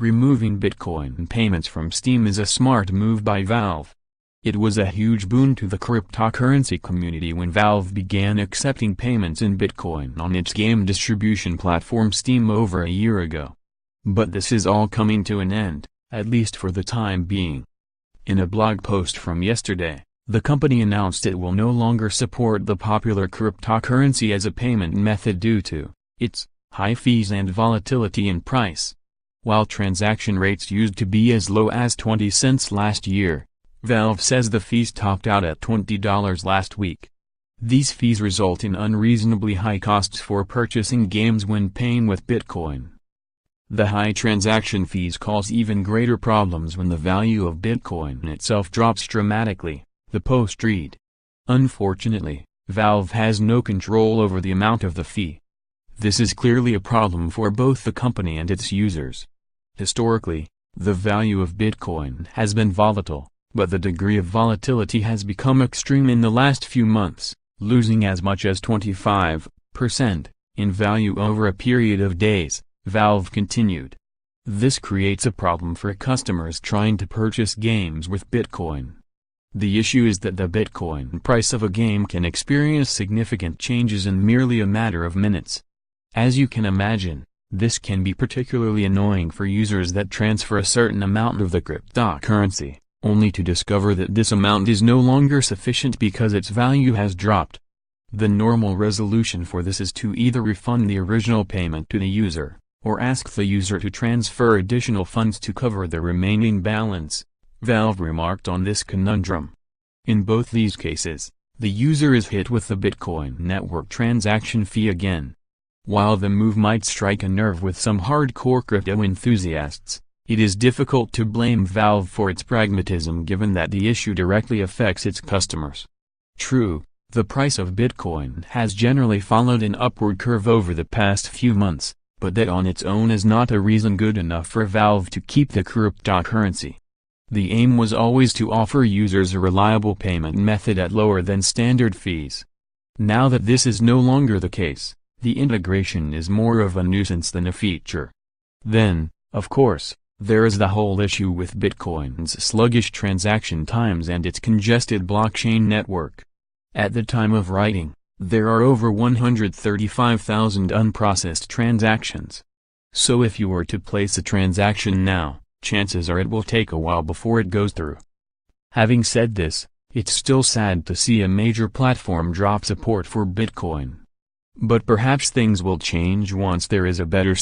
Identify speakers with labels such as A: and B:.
A: Removing Bitcoin payments from Steam is a smart move by Valve. It was a huge boon to the cryptocurrency community when Valve began accepting payments in Bitcoin on its game distribution platform Steam over a year ago. But this is all coming to an end, at least for the time being. In a blog post from yesterday, the company announced it will no longer support the popular cryptocurrency as a payment method due to its high fees and volatility in price. While transaction rates used to be as low as 20 cents last year, Valve says the fees topped out at $20 last week. These fees result in unreasonably high costs for purchasing games when paying with Bitcoin. The high transaction fees cause even greater problems when the value of Bitcoin itself drops dramatically, the post read. Unfortunately, Valve has no control over the amount of the fee. This is clearly a problem for both the company and its users. Historically, the value of Bitcoin has been volatile, but the degree of volatility has become extreme in the last few months, losing as much as 25% in value over a period of days, Valve continued. This creates a problem for customers trying to purchase games with Bitcoin. The issue is that the Bitcoin price of a game can experience significant changes in merely a matter of minutes. As you can imagine, this can be particularly annoying for users that transfer a certain amount of the cryptocurrency, only to discover that this amount is no longer sufficient because its value has dropped. The normal resolution for this is to either refund the original payment to the user, or ask the user to transfer additional funds to cover the remaining balance, Valve remarked on this conundrum. In both these cases, the user is hit with the Bitcoin network transaction fee again. While the move might strike a nerve with some hardcore crypto enthusiasts, it is difficult to blame Valve for its pragmatism given that the issue directly affects its customers. True, the price of Bitcoin has generally followed an upward curve over the past few months, but that on its own is not a reason good enough for Valve to keep the cryptocurrency. The aim was always to offer users a reliable payment method at lower than standard fees. Now that this is no longer the case, the integration is more of a nuisance than a feature. Then, of course, there is the whole issue with Bitcoin's sluggish transaction times and its congested blockchain network. At the time of writing, there are over 135,000 unprocessed transactions. So if you were to place a transaction now, chances are it will take a while before it goes through. Having said this, it's still sad to see a major platform drop support for Bitcoin. But perhaps things will change once there is a better